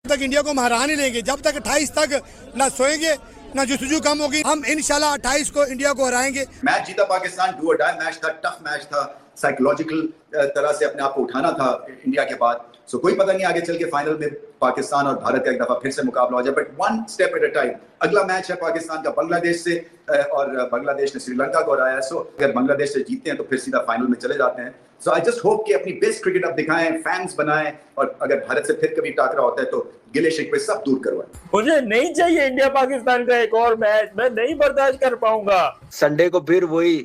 तक इंडिया को हम हरा नहीं लेंगे, जब तक 28 तक ना सोएंगे ना जुस्तजू कम होगी। हम इंशाल्लाह 28 को इंडिया को हराएंगे। मैच जीता पाकिस्तान, डू और डाई मैच था, टफ मैच था, साइकोलॉजिकल तरह से अपने आप को उठाना था इंडिया के बाद। सो कोई पता नहीं आगे चल के फाइनल में पाकिस्तान और भारत का एक दफा फिर से मुकाबला हो जाए, but one step at a time. अगला मैच है पाकिस्तान का बांग्लादेश से, और बांग्लादेश ने श्रीलंका को हराया। सो अगर बांग्लादेश से जीतते हैं तो फिर सीधा फाइनल में चले जाते हैं। सो आई जस्ट होप कि अपनी बेस्ट क्रिकेट अब दिखाएं, फैंस बनाएं, और अगर भारत से फिर कभी टाकरा होता है तो गिले शिकवे सब दूर करवाएं। मुझे नहीं चाहिए इंडिया पाकिस्तान का एक और मैच, मैं नहीं बर्दाश्त कर पाऊंगा। संडे को फिर वही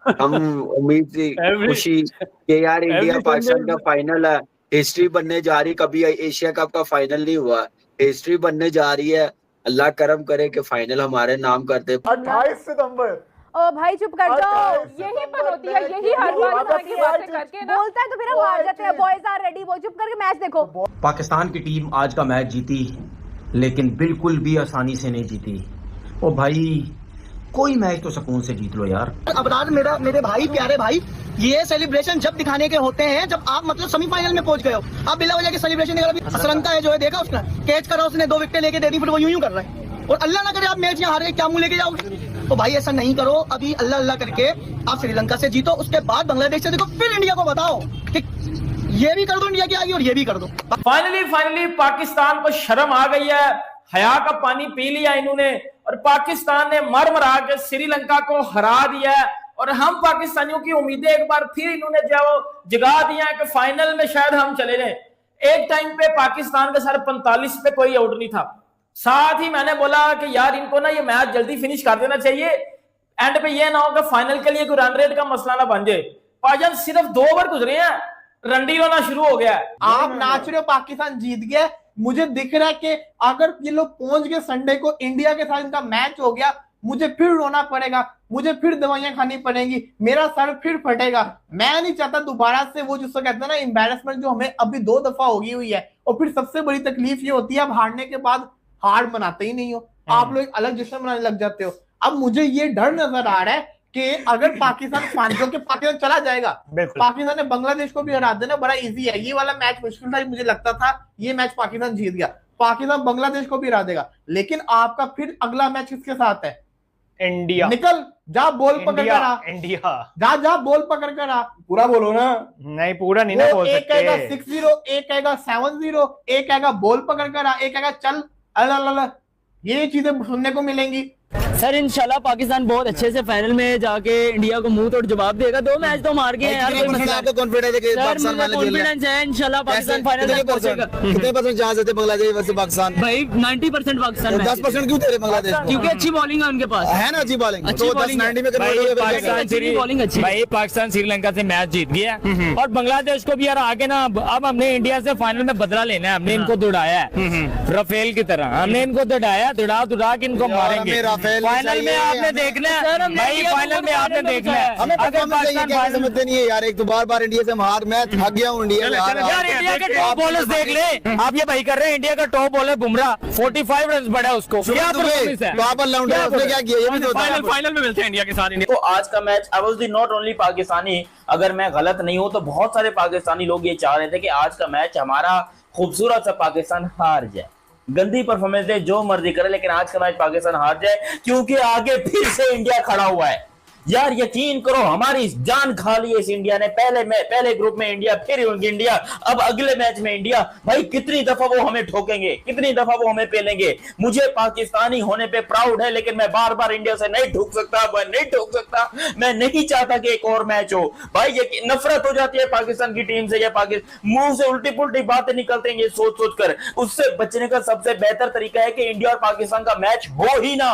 हम उम्मीद थी, खुशी कि यार इंडिया पाकिस्तान का फाइनल है, हिस्ट्री बनने जा रही। कभी एशिया कप का फाइनल नहीं हुआ, हिस्ट्री बनने जा रही है। अल्लाह करम करे कि फाइनल हमारे नाम कर दे। 28 सितंबर। ओ भाई चुप कर जाओ, यही पन होती है, यही हर बार इस तरह की बातें करके ना बोलता है तो फिर हम हार जाते हैं। बॉयज आर रेडी, वो चुप करके मैच देखो। पाकिस्तान की टीम आज का मैच जीती, लेकिन बिल्कुल भी आसानी से नहीं जीती। ओ भाई कोई मैच तो सुकून से जीत लो यार। अबरार मेरे भाई, प्यारे भाई, ये सेलिब्रेशन जब दिखाने के होते हैं जब आप मतलब सेमीफाइनल में पहुंच गए हो। आप बिला वजह की सेलिब्रेशन नहीं कर रहे। श्रीलंका है जो है, देखा उसने कैच करा, उसने 2 विकेट लेके दे दी, फिर वो यूं कर रहा है। और अल्लाह ना करे आप मैच यहाँ हार गए, क्या मुंह लेके जाओगे? तो भाई ऐसा नहीं करो, अभी अल्लाह अल्लाह करके आप श्रीलंका से जीतो, उसके बाद बांग्लादेश से देखो, फिर इंडिया को बताओ कि ये भी कर दो इंडिया की आगे और ये भी कर दो। फाइनली पाकिस्तान को शर्म आ गई है, हया का पानी पी लिया इन्होंने, और पाकिस्तान ने मर के श्रीलंका को हरा दिया है। और हम पाकिस्तानियों की उम्मीदें एक बार फिर इन्होंने जो जगा दिया है कि फाइनल में शायद हम चले जाएं। एक टाइम पे पाकिस्तान के सर 45 पे कोई आउट नहीं था। साथ ही मैंने बोला कि यार इनको ना ये मैच जल्दी फिनिश कर देना चाहिए, एंड पे ये ना हो कि फाइनल के लिए कोई रन रेट का मसला ना बन जाए। पाजन सिर्फ 2 ओवर गुजरे हैं, रंडी होना शुरू हो गया है। आप नाच रहे हो पाकिस्तान जीत गया, मुझे दिख रहा है कि अगर ये लोग पहुंच गए संडे को, इंडिया के साथ इनका मैच हो गया, मुझे फिर रोना पड़ेगा, मुझे फिर दवाइयां खानी पड़ेंगी, मेरा सर फिर फटेगा। मैं नहीं चाहता दोबारा से वो जिसको कहते हैं ना एम्बैरेसमेंट, जो हमें अभी 2 दफा होगी हुई है। और फिर सबसे बड़ी तकलीफ ये होती है, अब हारने के बाद हार मनाते ही नहीं हो, आप लोग अलग जश्न मनाने लग जाते हो। अब मुझे ये डर नजर आ रहा है कि अगर पाकिस्तान पाकिस्तान चला जाएगा, पाकिस्तान ने बांग्लादेश को भी हरा देना बड़ा इजी है। ये वाला मैच मुश्किल था, मुझे लगता था ये मैच पाकिस्तान जीत गया, पाकिस्तान बांग्लादेश को भी हरा देगा। लेकिन आपका फिर अगला मैच किसके साथ है? इंडिया। निकल जा, बॉल पकड़ कर आ, इंडिया जा बॉल पकड़ कर आ। पूरा बोलो ना। नहीं पूरा नहीं ना बोल सकते। एक आएगा 6-0, एक आएगा 7-0, एक आएगा बॉल पकड़ कर आ, एक आएगा चल अल्लाह, ये चीजें सुनने को मिलेंगी। सर इंशाल्लाह पाकिस्तान बहुत अच्छे से फाइनल में जाके इंडिया को मुंह तोड़ जवाब देगा। 2 मैच तो मार गए हैं यार, आपको कॉन्फिडेंस है कि पाकिस्तान फाइनल कॉन्फिडेंस है इंशाल्लाह पाकिस्तान फाइनल में पहुंचेगा। कितने परसेंट चांस है बांग्लादेश वर्सेस पाकिस्तान? भाई 90% पाकिस्तान में। 10% क्यों दे रहे बांग्लादेश? क्योंकि अच्छी बॉलिंग है उनके पास, है ना, अच्छी बॉलिंग। अच्छी बॉलिंग 90 में कन्वर्ट हो गया बॉलिंग अच्छी। भाई पाकिस्तान श्रीलंका से मैच जीत गया और बांग्लादेश को भी यार आगे ना, अब हमने इंडिया से फाइनल में बदला लेना है। हमने इनको दौड़ाया है राफेल की तरह, हमने इनको दौड़ाया, दौड़ा के इनको मारेंगे। फाइनल में आपने देखना है भाई, फाइनल में आपने देखना है। हमें अगर पाकिस्तान समझते नहीं है यार, एक तो बार इंडिया से हार, मैं थक गया हूँ इंडिया यार। इंडिया के टॉप बॉलर्स देख ले, आप ये भाई कर रहे हैं। इंडिया का टॉप बॉलर बुमराह 45 रन बढ़ा उसको, क्या परफॉर्मेंस है? उसने क्या किया ये भी तो फाइनल में मिलते हैं इंडिया के साथ। तो आज का match obviously not only Pakistani, अगर मैं गलत नहीं हूं तो बहुत सारे पाकिस्तानी लोग ये चाह रहे थे कि आज का मैच हमारा खूबसूरत सा पाकिस्तान हार जाए, गंदी परफॉर्मेंस दे, जो मर्जी करे, लेकिन आज का मैच पाकिस्तान हार जाए, क्योंकि आगे फिर से इंडिया खड़ा हुआ है। यार यकीन करो, हमारी जान खा ली है इस इंडिया ने। पहले ग्रुप में इंडिया, फिर इंडिया, अब अगले मैच में इंडिया। भाई कितनी दफा वो हमें ठोकेंगे, कितनी दफा वो हमें पेलेंगे। मुझे पाकिस्तानी होने पे प्राउड है, लेकिन मैं बार इंडिया से नहीं ठोक सकता, मैं नहीं चाहता कि एक और मैच हो। भाई ये नफरत हो जाती है पाकिस्तान की टीम से, या मुंह से उल्टी पुल्टी बातें निकलते हैं ये सोच कर। उससे बचने का सबसे बेहतर तरीका है कि इंडिया और पाकिस्तान का मैच हो ही ना।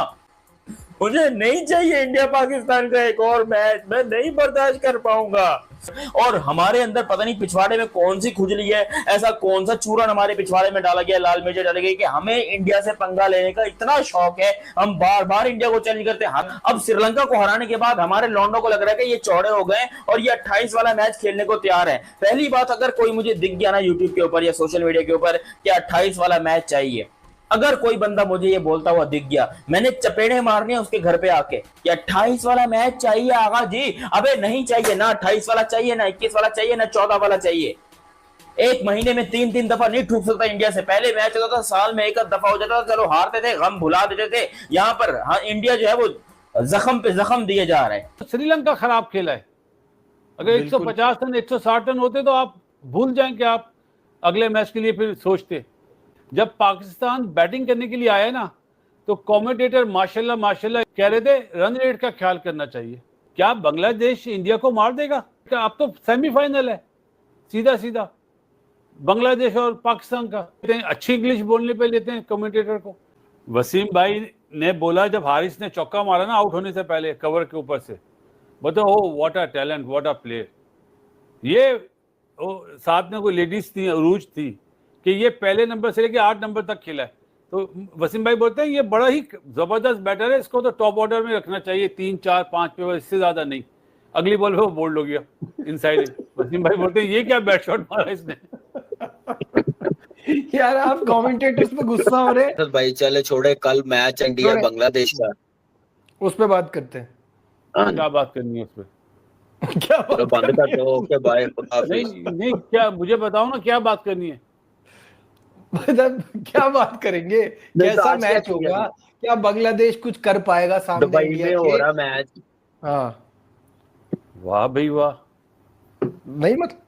मुझे नहीं चाहिए इंडिया पाकिस्तान का एक और मैच, मैं नहीं बर्दाश्त कर पाऊंगा। और हमारे अंदर पता नहीं पिछवाड़े में कौन सी खुजली है, ऐसा कौन सा चूरन हमारे पिछवाड़े में डाला गया, लाल मिर्च डाली गई, कि हमें इंडिया से पंगा लेने का इतना शौक है, हम बार इंडिया को चैलेंज करते हैं। अब श्रीलंका को हराने के बाद हमारे लौंडों को लग रहा है कि ये चौड़े हो गए और ये 28 वाला मैच खेलने को तैयार है। पहली बात, अगर कोई मुझे दिख गया ना यूट्यूब के ऊपर या सोशल मीडिया के ऊपर कि 28 वाला मैच चाहिए, अगर कोई बंदा मुझे ये बोलता हुआ दिख गया, मैंने चपेड़े मारने हैं उसके घर पे आके कि 28 वाला मैच चाहिए आगा जी। अबे नहीं चाहिए ना, 28 वाला चाहिए ना, 21 वाला चाहिए ना, 14 वाला चाहिए। एक महीने में 3-3 दफा नहीं ठूक सकता इंडिया से। पहले मैच होता था साल में एक दफा हो जाता था, चलो हारते थे, गम भुला देते थे। यहाँ पर हाँ, इंडिया जो है वो जख्म पे जख्म दिए जा रहे हैं। श्रीलंका खराब खेला है। अगर 150 रन 160 रन होते तो आप भूल जाएं कि आप अगले मैच के लिए फिर सोचते। जब पाकिस्तान बैटिंग करने के लिए आया ना, तो कमेंटेटर माशाल्लाह माशाल्लाह कह रहे थे रन रेट का ख्याल करना चाहिए। क्या बांग्लादेश इंडिया को मार देगा? अब तो सेमीफाइनल है, सीधा सीधा बांग्लादेश और पाकिस्तान का। अच्छी इंग्लिश बोलने पे लेते हैं कमेंटेटर को। वसीम भाई ने बोला जब हारिस ने चौका मारा ना आउट होने से पहले कवर के ऊपर से, बताओ oh what a talent, what a player. ये साथ में कोई लेडीज थी, अरूज थी, कि ये पहले नंबर से लेके 8 नंबर तक खेला है। तो वसीम भाई बोलते हैं ये बड़ा ही जबरदस्त बैटर है, इसको तो टॉप ऑर्डर में रखना चाहिए, 3 4 5 पे, इससे ज्यादा नहीं। अगली बॉल पे वो बोल्ड हो गया इनसाइड। वसीम भाई बोलते हैं ये क्या बैट शॉट मारा इसने। यार आप कमेंटेटर्स पे गुस्सा हो रहे हैं भाई। चले छोड़े, कल मैच इंडिया बांग्लादेश का, उस पे बात करते हैं। क्या बात करनी है उस पे? क्या बात बंद कर दो के भाई। नहीं क्या मुझे बताओ ना, क्या बात करनी है? मतलब क्या बात करेंगे? कैसा मैच होगा? क्या बांग्लादेश कुछ कर पाएगा सामने दुबई इंडिया में के? हो रहा मैच। हाँ वाह भाई वाह। नहीं मतलब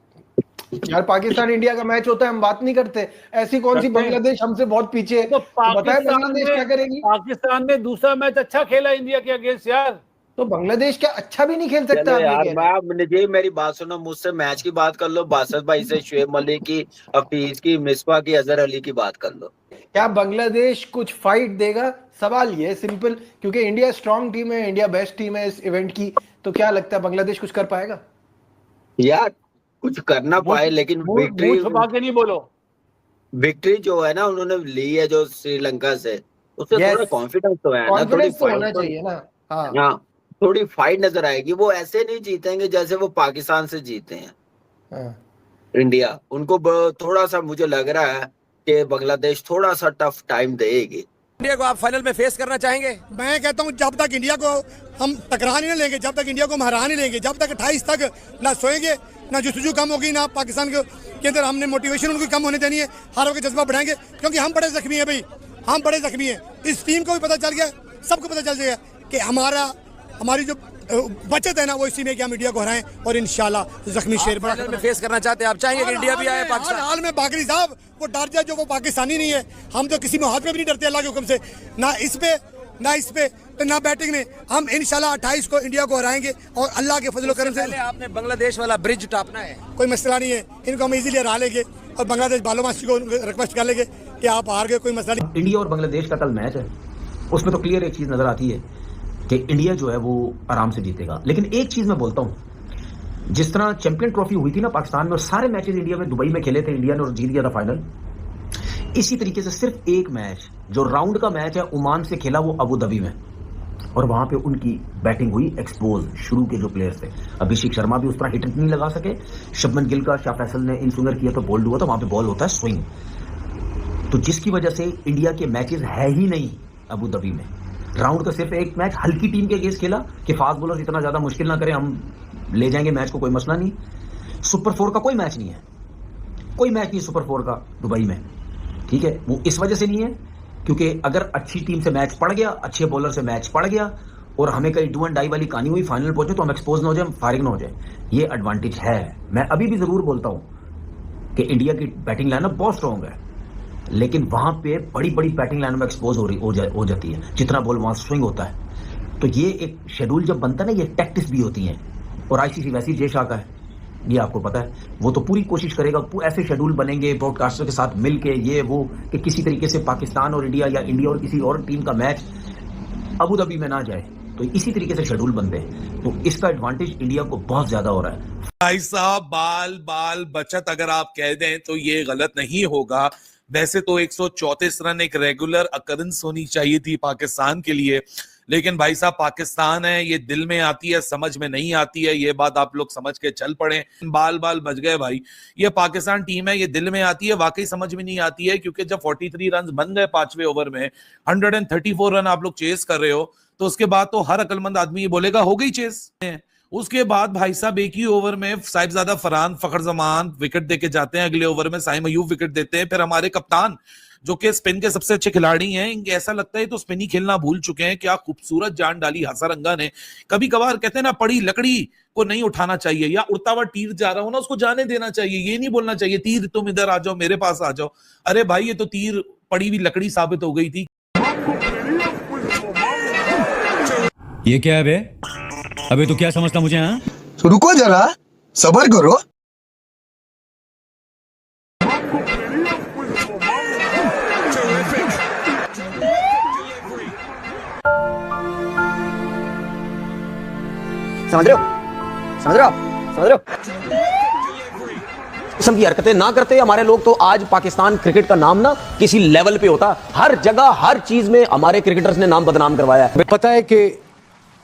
यार पाकिस्तान इंडिया का मैच होता है हम बात नहीं करते। ऐसी कौन सी बांग्लादेश हमसे बहुत पीछे है? तो बताए बांग्लादेश क्या करेगी? पाकिस्तान ने दूसरा मैच अच्छा खेला इंडिया के अगेंस्ट यार। तो बांग्लादेश क्या अच्छा भी नहीं खेल सकता? यार मुझे मेरी बात सुनो, मुझसे मैच की बात कर लो, बासत भाई से शुएब मलिक की, हफीज की, मिसबा की, अजहर अली की बात कर लो। क्या बांग्लादेश कुछ फाइट देगा? सवाल ये सिंपल, क्योंकि इंडिया स्ट्रॉन्ग टीम है, इंडिया बेस्ट टीम है इस इवेंट की। तो क्या लगता है बांग्लादेश कुछ कर पाएगा? यार कुछ करना पाए, लेकिन विक्ट्री छुपा के नहीं बोलो। विक्ट्री जो है ना उन्होंने ली है जो श्रीलंका से, उससे थोड़ा कॉन्फिडेंस तो है ना, थोड़ी तो होना चाहिए ना। हाँ थोड़ी फाइट नजर आएगी। वो ऐसे नहीं जीतेंगे जैसे वो पाकिस्तान से जीते हैं इंडिया। उनको थोड़ा सा मुझे लग रहा है कि बांग्लादेश थोड़ा सा टफ टाइम देगी। इंडिया को आप फाइनल में फेस करना चाहेंगे? मैं कहता हूं जब तक इंडिया को हम टकरा नहीं लेंगे, जब तक इंडिया को हम हरा नहीं लेंगे, जब तक 28 तक ना सोएंगे, ना जुस्तजू कम होगी, ना पाकिस्तान के अंदर हमने मोटिवेशन उनकी कम होने देनी है, हारों के जज्बा बढ़ाएंगे। क्योंकि हम बड़े जख्मी हैं भाई, हम बड़े जख्मी हैं। इस टीम को भी पता चल गया, सबको पता चल गया कि हमारी जो बचत है ना वो इसी में कि हम इंडिया को हराएं और इंशाल्लाह जख्मी शेर बड़ा में फेस करना चाहते हैं आप? चाहेंगे कि इंडिया भी आए पाकिस्तान? हाल में बाकरी साहब वो डर जाए जो वो पाकिस्तानी नहीं है। हम तो किसी में हाथ में भी नहीं डरते अल्लाह के हुक्म से, ना इस पे ना बैटिंग में। हम इंशाल्लाह 28 को इंडिया को हराएंगे और अल्लाह के फजल करम से। आपने बांग्लादेश वाला ब्रिज टापना है, कोई मसला नहीं है, इनको हम इजीली हरा लेंगे और बांग्लादेश बालोमासी को रिक्वेस्ट कर लेंगे कि आप हार गए, कोई मसला नहीं। इंडिया और बांग्लादेश का कल मैच है, उसमें तो क्लियर एक चीज नजर आती है कि इंडिया जो है वो आराम से जीतेगा। लेकिन एक चीज मैं बोलता हूं, जिस तरह चैंपियन ट्रॉफी हुई थी ना पाकिस्तान में, और सारे मैचेस इंडिया में दुबई में खेले थे इंडिया ने और जीत गया था फाइनल, इसी तरीके से सिर्फ एक मैच जो राउंड का मैच है ओमान से खेला वो अबू धाबी में, और वहां पे उनकी बैटिंग हुई एक्सपोज। शुरू के जो प्लेयर्स थे, अभिषेक शर्मा भी उस तरह हिट नहीं लगा सके, शुभमन गिल का शाह फैसल ने इन स्विंगर किया तो बोल्ड हुआ, तो वहां पे बॉल होता है स्विंग। तो जिसकी वजह से इंडिया के मैचेस है ही नहीं अबू धाबी में। राउंड का सिर्फ एक मैच हल्की टीम के अगेंस्ट खेला कि फास्ट बॉलर इतना ज्यादा मुश्किल ना करें, हम ले जाएंगे मैच को, कोई मसला नहीं। सुपर 4 का कोई मैच नहीं है, कोई मैच नहीं सुपर 4 का दुबई में, ठीक है। वो इस वजह से नहीं है क्योंकि अगर अच्छी टीम से मैच पड़ गया, अच्छे बॉलर से मैच पड़ गया और हमें कहीं डू एंड डाई वाली कहानी हुई, फाइनल पहुंचे तो हम एक्सपोज ना हो जाए, फारिग ना हो जाए, ये एडवांटेज है। मैं अभी भी जरूर बोलता हूं कि इंडिया की बैटिंग लाइनअप बहुत स्ट्रॉन्ग है, लेकिन वहां पे बड़ी बड़ी बैटिंग लाइन में एक्सपोज हो जाती है, जितना बॉल वहां स्विंग होता है। तो ये एक शेड्यूल जब बनता है ना, ये टैक्टिस भी होती है। और आईसीसी वैसी जय शाह का है, ये आपको पता है, वो तो पूरी कोशिश करेगा, ऐसे शेड्यूल बनेंगे ब्रॉडकास्टर के साथ मिलके ये वो, कि किसी तरीके से पाकिस्तान और इंडिया या इंडिया और किसी और टीम का मैच अबू धाबी में ना जाए, तो इसी तरीके से शेड्यूल बनते हैं। तो इसका एडवांटेज इंडिया को बहुत ज्यादा हो रहा है। भाई साहब बाल बचत अगर आप कह दें तो ये गलत नहीं होगा। वैसे तो 134 रन एक रेगुलर अकरेंस होनी चाहिए थी पाकिस्तान के लिए, लेकिन भाई साहब पाकिस्तान है, ये दिल में आती है समझ में नहीं आती है, ये बात आप लोग समझ के चल पड़े। बाल बच गए भाई, ये पाकिस्तान टीम है, ये दिल में आती है, वाकई समझ में नहीं आती है। क्योंकि जब 43 रन बन गए 5वें ओवर में, 134 रन आप लोग चेस कर रहे हो, तो उसके बाद तो हर अकलमंद आदमी ये बोलेगा हो गई चेस। उसके बाद भाई साहब एक ही ओवर में साहिबजादा फरहान फखर जमान विकेट देके जाते हैं, अगले ओवर में साइम अयूब विकेट देते हैं। फिर हमारे कप्तान जो कि स्पिन के सबसे अच्छे खिलाड़ी हैं, इनके ऐसा लगता है तो स्पिन ही खेलना भूल चुके हैं। क्या खूबसूरत जान डाली हसरंगा ने। कभी कभार कहते हैं ना, पड़ी लकड़ी को नहीं उठाना चाहिए, या उड़ता हुआ तीर जा रहा हो ना उसको जाने देना चाहिए। ये नहीं बोलना चाहिए तीर तुम इधर आ जाओ, मेरे पास आ जाओ। अरे भाई ये तो तीर पड़ी हुई लकड़ी साबित हो गई थी। ये क्या है बे? अबे तो क्या समझता मुझे? हाँ रुको जरा, सब्र करो। समझ रहे हो? समझ रहे हो? समझ रहे हो? किस्म की हरकतें ना करते हमारे लोग तो आज पाकिस्तान क्रिकेट का नाम ना किसी लेवल पे होता। हर जगह हर चीज में हमारे क्रिकेटर्स ने नाम बदनाम करवाया है। पता है कि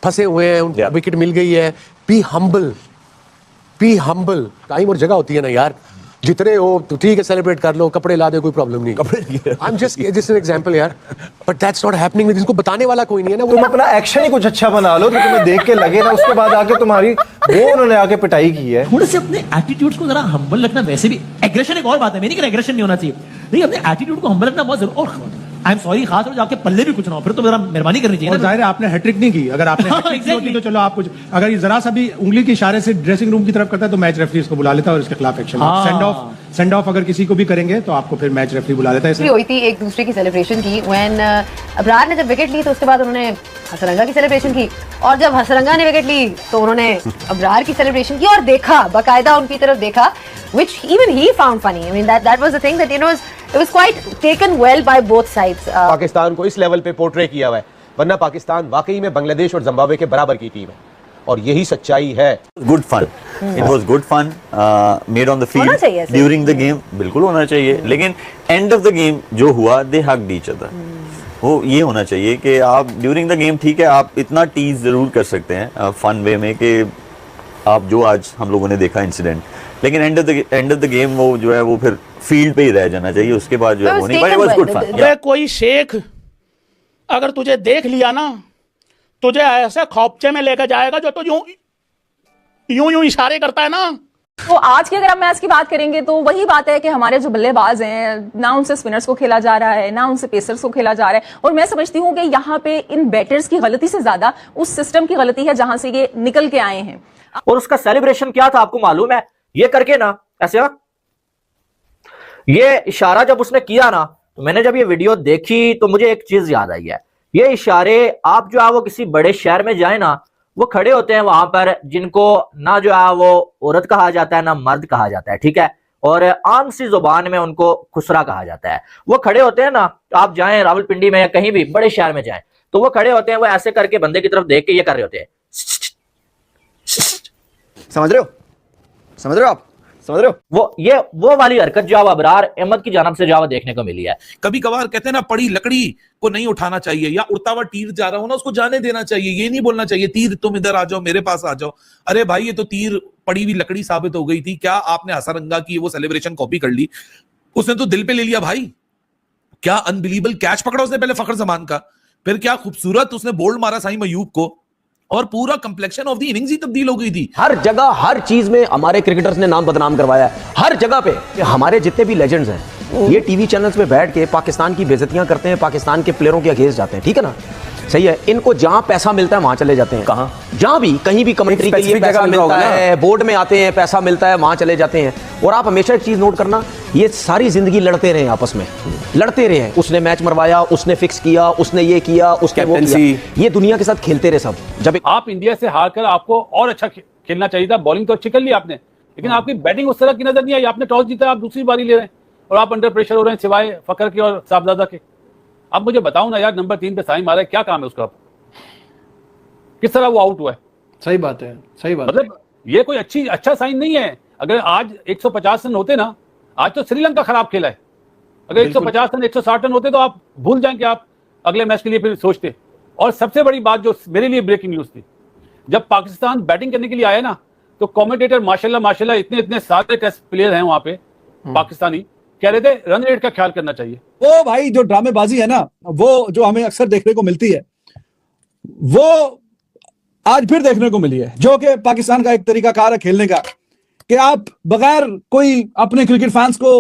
फंसे हुए हैं, विकेट मिल गई है। Be humble, be humble. Time और जगह होती है ना यार, जितने हो तो ठीक है, सेलिब्रेट कर लो, कपड़े ला दे, कोई प्रॉब्लम नहीं। कपड़े I am just an example यार, but that's not happening with. इसको बताने वाला कोई नहीं है ना। तुम अपना एक्शन ही कुछ अच्छा बना लो तो तुम्हें देख के लगे ना, उसके बाद आके तुम्हारी वो उन्होंने आके पिटाई की है। थोड़े से अपने एटीट्यूड्स को जरा हम्बल रखना। वैसे भी एग्रेशन एक और बात है, मैं नहीं कह रहा एग्रेशन नहीं होना चाहिए, नहीं अपने एटीट्यूड को हम्बल रखना बहुत जरूरी। और आई एम सॉरी, खास तौर जाके पल्ले भी कुछ ना हो, फिर तो जरा मेहरबानी करनी चाहिए। और जाहिर है आपने हैट्रिक नहीं की। अगर आपने हैट्रिक की होती तो चलो आप कुछ, अगर ये जरा सा भी उंगली के इशारे से ड्रेसिंग रूम की तरफ करता है तो मैच रेफरी इसको बुला लेता है और इसके खिलाफ एक्शन। सेंड ऑफ अगर किसी को भी करेंगे तो आपको फिर मैच रेफरी बुला लेता है। हुई थी एक दूसरे की सेलिब्रेशन की। व्हेन अबरार ने जब विकेट ली तो उसके बाद उन्होंने हसरंगा की सेलिब्रेशन की, और जब हसरंगा ने विकेट ली तो उन्होंने अबरार की सेलिब्रेशन की और देखा, बाकायदा उनकी तरफ देखा, which even he found funny. I mean that was the thing that it was quite taken well by both sides. Pakistan को इस लेवल पे पोर्ट्रे किया हुआ है, वरना पाकिस्तान वाकई में बांग्लादेश और जिम्बाब्वे के बराबर की टीम है, और यही सच्चाई है। Good fun, it was good fun made on the field during the game. बिल्कुल होना चाहिए, लेकिन एंड ऑफ द गेम जो हुआ, दे हग्ड ईच अदर। वो ये होना चाहिए कि आप ड्यूरिंग द गेम, ठीक है आप इतना टीज जरूर कर सकते हैं फन वे में कि आप जो आज हम लोगों ने देखा इंसिडेंट, लेकिन एंड ऑफ द गेम वो जो है वो फिर फील्ड पे ही रह जाना चाहिए। उसके बाद जो है वो नहीं, but it was good fun. कोई शेख अगर तुझे देख लिया ना, तुझे ऐसे खौफचे में लेकर जाएगा जो तो यूं इशारे करता है ना। तो आज की अगर हम मैच की बात करेंगे तो वही बात है कि हमारे जो बल्लेबाज हैं, ना उनसे स्पिनर्स को खेला जा रहा है, ना उनसे पेसर्स को खेला जा रहा है। और मैं समझती हूँ कि यहाँ पे इन बैटर्स की गलती से ज्यादा उस सिस्टम की गलती है जहां से ये निकल के आए हैं। और उसका सेलिब्रेशन क्या था आपको मालूम है? ये करके ना ऐसे, ये इशारा जब उसने किया ना, तो मैंने जब ये वीडियो देखी तो मुझे एक चीज याद आई है। ये इशारे आप जो है वो किसी बड़े शहर में जाए ना, वो खड़े होते हैं वहां पर जिनको ना जो है वो औरत कहा जाता है ना मर्द कहा जाता है, ठीक है, और आम सी जुबान में उनको खुसरा कहा जाता है। वो खड़े होते हैं ना, आप जाएं रावलपिंडी में या कहीं भी बड़े शहर में जाएं, तो वो खड़े होते हैं, वो ऐसे करके बंदे की तरफ देख के ये कर रहे होते हैं। समझ रहे हो? समझ रहे हो आप? समझ रहे हो? वो वाली हरकत जो अबरार अहमद की जानब से जो देखने को मिली है। कभी कभार कहते हैं ना, पड़ी लकड़ी को नहीं उठाना चाहिए, या उड़ता हुआ तीर जा रहा हो ना उसको जाने देना चाहिए। ये नहीं बोलना चाहिए तीर तुम इधर आ जाओ, मेरे पास आ जाओ। अरे भाई ये तो तीर पड़ी हुई लकड़ी साबित हो गई थी। क्या आपने हसरंगा की वो सेलिब्रेशन कॉपी कर ली? उसने तो दिल पे ले लिया भाई। क्या अनबिलीवेबल कैच पकड़ा उसने पहले फखर जमान का, फिर क्या खूबसूरत उसने बोल्ड मारा साइम अयूब को, और पूरा कंप्लेक्शन ऑफ द इनिंग्स ही तब्दील हो गई थी। हर जगह हर चीज में हमारे क्रिकेटर्स ने नाम बदनाम करवाया है, हर जगह पे। हमारे जितने भी लेजेंड्स हैं ये टीवी चैनल्स पे बैठ के पाकिस्तान की बेइज्जतियां करते हैं, पाकिस्तान के प्लेयरों के अगेंस्ट जाते हैं, ठीक है ना, सही है। इनको जहां पैसा मिलता है वहां चले जाते हैं। कहां? जहां भी कहीं भी कमेंट्री के लिए पैसा मिलता है, बोर्ड में आते हैं, पैसा मिलता है, वहां चले जाते हैं। और आप हमेशा एक चीज नोट करना, ये सारी जिंदगी लड़ते रहे आपस में, लड़ते रहे। उसने मैच मरवाया, उसने फिक्स किया, उसने ये किया, उसने वो किया, ये दुनिया के साथ खेलते रहे सब। जब आप इंडिया से हारकर आपको और अच्छा खेलना चाहिए था, बॉलिंग तो अच्छी कर ली आपने, लेकिन आपकी बैटिंग उस तरह की नजर नहीं आई। आपने टॉस जीता, आप दूसरी बारी ले रहे हैं और आप अंडर प्रेशर हो रहे हैं, सिवाय फकर के और साहबजादा के। अब मुझे बताओ ना यार, नंबर 3 पे साइम आ रहा है, क्या काम है उसका? किस तरह वो आउट हुआ है? सही बात है, सही बात। मतलब ये कोई अच्छा साइन नहीं है। अगर आज 150 रन होते ना, आज तो श्रीलंका खराब खेला है। अगर 150 रन 160 रन होते तो आप भूल जाएं कि आप अगले मैच के लिए फिर सोचते। और सबसे बड़ी बात जो मेरे लिए ब्रेकिंग न्यूज थी, जब पाकिस्तान बैटिंग करने के लिए आया ना, तो कमेंटेटर माशाल्लाह इतने सारे टेस्ट प्लेयर हैं वहां पे पाकिस्तानी, कह रहे थे रन रेट का ख्याल करना चाहिए। वो भाई जो ड्रामेबाजी है ना, वो जो हमें अक्सर देखने को मिलती है, वो आज फिर देखने को मिली है, जो कि पाकिस्तान का एक तरीका कार है खेलने का, कि आप बगैर कोई अपने क्रिकेट फैंस को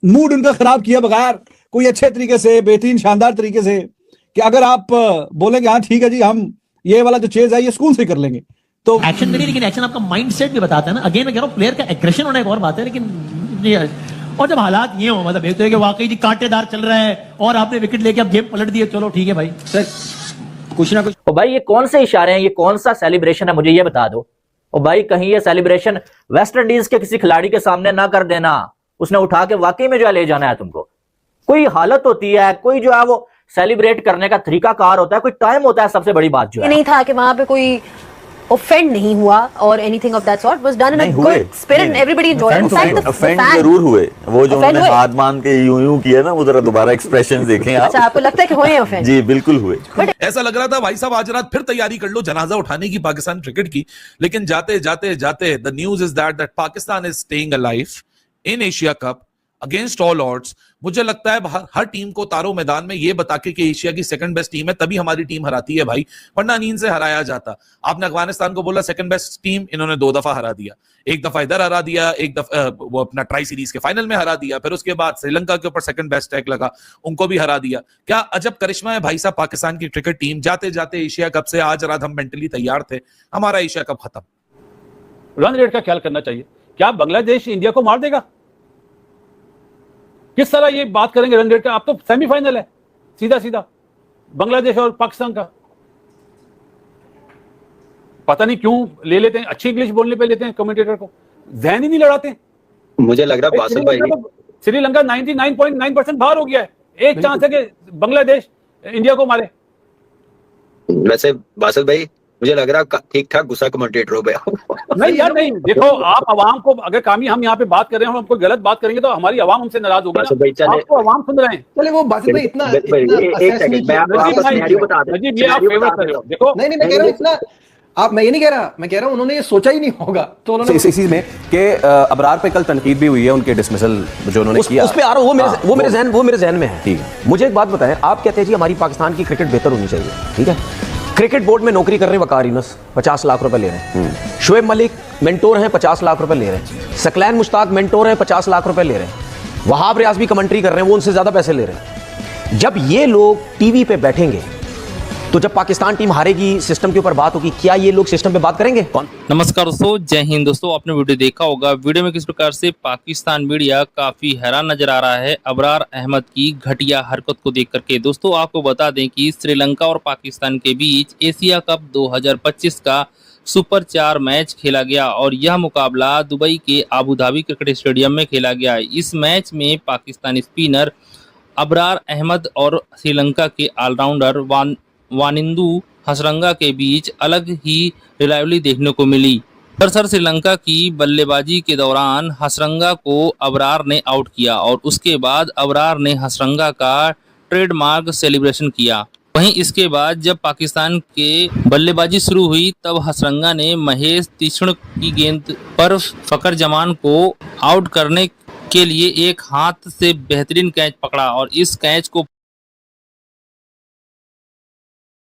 मूड उनका खराब किया बगैर कोई अच्छे तरीके से, बेहतरीन शानदार तरीके से, कि अगर आप बोलेंगे हाँ ठीक है जी हम ये वाला जो चेज है ये स्कूल से कर लेंगे, तो एक्शन करिए, लेकिन एक्शन आपका माइंडसेट भी बताता है ना। अगेन मैं कह रहा हूं प्लेयर का एग्रेशन होना एक और बात है, लेकिन और जब हालात ये हो, मतलब एक तो है कि वाकई जी कांटेदार चल रहा है और आपने विकेट लेके अब गेम पलट दिए, चलो ठीक है भाई सर कुछ ना कुछ। ओ भाई ये कौन से इशारे हैं, ये कौन सा सेलिब्रेशन है, मुझे ये बता दो। ओ भाई कहीं ये सेलिब्रेशन वेस्ट इंडीज के किसी खिलाड़ी के सामने ना कर देना, उसने उठा के वाकई में जो है ले जाना है तुमको। कोई हालत होती है, कोई जो है वो सेलिब्रेट करने का तरीका कार होता है, कोई टाइम होता है। सबसे बड़ी बात जो है नहीं था कि वहां पे कोई ऑफेंड नहीं हुआ और anything of that sort was done in a good spirit and everybody enjoyed. Offend जरूर हुए, वो जो उन्होंने हाथ मान के यूं किया ना, वो जरा दोबारा एक्सप्रेशंस देखें आप। अच्छा आपको लगता है कि हुए ऑफेंड? जी बिल्कुल हुए। ऐसा लग रहा था भाई साहब आज रात फिर तैयारी कर लो जनाजा उठाने की पाकिस्तान क्रिकेट की, लेकिन जाते जाते जाते the news is that Pakistan is staying alive in Asia cup against all odds. मुझे लगता है हर टीम को तारों मैदान में ये बता के कि एशिया की सेकंड बेस्ट टीम है, तभी हमारी टीम हराती है भाई, वरना नींद से हराया जाता। आपने अफगानिस्तान को बोला सेकंड बेस्ट टीम, इन्होंने 2 दफा हरा दिया, एक दफा इधर हरा दिया, एक दफा वो अपना ट्राई सीरीज के फाइनल में हरा दिया, फिर उसके बाद श्रीलंका के ऊपर सेकंड बेस्ट टैग लगा, उनको भी हरा दिया। क्या अजब करिश्मा है भाई साहब पाकिस्तान की क्रिकेट टीम। जाते जाते एशिया कप से आज रात हम मेंटली तैयार थे, हमारा एशिया कप खत्म। रन रेट का ख्याल करना चाहिए। क्या बांग्लादेश इंडिया को मार देगा? किस तरह ये बात करेंगे रन रेट का? आप तो सेमीफाइनल है सीधा सीधा बांग्लादेश और पाकिस्तान का। पता नहीं क्यों ले लेते हैं, अच्छी इंग्लिश बोलने पे लेते हैं कमेंटेटर को, जहन ही नहीं लड़ाते। मुझे लग रहा बासिल भाई श्रीलंका 99.9% बाहर हो गया है, एक चांस है कि बांग्लादेश इंडिया को मारे। वैसे बासिल भाई मुझे लग रहा ठीक ठाक गुस्सा कमेंटेटर पे। नहीं यार नहीं, देखो आप आवाम को अगर कामी हम यहाँ पे बात कर रहे हैं और हम कोई गलत बात करेंगे तो हमारी आवाम हमसे नाराज होगी ना। आपको आवाम सुन रहे हैं। चले वो बासिल भाई इतना एक सेकंड मैं आपको सिनेरियो बता दूं। नजीब ये आप फेवर कर रहे हो। देखो नहीं मैं कह रहा हूं इतना आप, मैं ये नहीं कह रहा, मैं कह रहा हूं उन्होंने ये सोचा ही नहीं होगा, तो उन्होंने इस चीज में कि अबरार पे कल तनकीद भी हुई है, उनके डिसमिसल जो उन्होंने किया उस पे आ रहा हूं, वो मेरे जहन में है। ठीक है, मुझे एक बात बताएं, आप कहते हैं जी हमारी पाकिस्तान की क्रिकेट बेहतर होनी चाहिए, ठीक है, क्रिकेट बोर्ड में नौकरी कर रहे हैं वकार यूनुस 50 लाख रुपए ले रहे हैं, शोएब मलिक मेंटोर हैं 50 लाख रुपए ले रहे हैं, सकलैन मुश्ताक मेंटोर हैं 50 लाख रुपए ले रहे हैं, वहाब रियाज भी कमेंट्री कर रहे हैं, वो उनसे ज्यादा पैसे ले रहे हैं। जब ये लोग टीवी पे बैठेंगे तो जब पाकिस्तान टीम हारेगी सिस्टम के ऊपर बात होगी, क्या ये लोग सिस्टम पे बात करेंगे? कौन? नमस्कार दोस्तों, जय हिंद दोस्तों। आपने वीडियो देखा होगा, वीडियो में किस प्रकार से पाकिस्तान मीडिया काफी हैरान नजर आ रहा है अबरार अहमद की घटिया हरकत को देख करके। दोस्तों आपको बता दें कि श्रीलंका और पाकिस्तान के बीच एशिया कप 2025 का सुपर 4 मैच खेला गया और यह मुकाबला दुबई के आबू धाबी क्रिकेट स्टेडियम में खेला गया। इस मैच में पाकिस्तानी स्पिनर अबरार अहमद और श्रीलंका के ऑलराउंडर वानिंदु हसरंगा के बीच अलग ही रिलायबिलिटी देखने को मिली। दरअसल श्रीलंका की बल्लेबाजी के दौरान हसरंगा को अबरार ने आउट किया और उसके बाद अबरार ने हसरंगा का ट्रेडमार्क सेलिब्रेशन किया। वहीं इसके बाद जब पाकिस्तान के बल्लेबाजी शुरू हुई तब हसरंगा ने महेश तीक्ष्ण की गेंद पर फकर जमान को आउट करने के लिए एक हाथ से बेहतरीन कैच पकड़ा और इस कैच को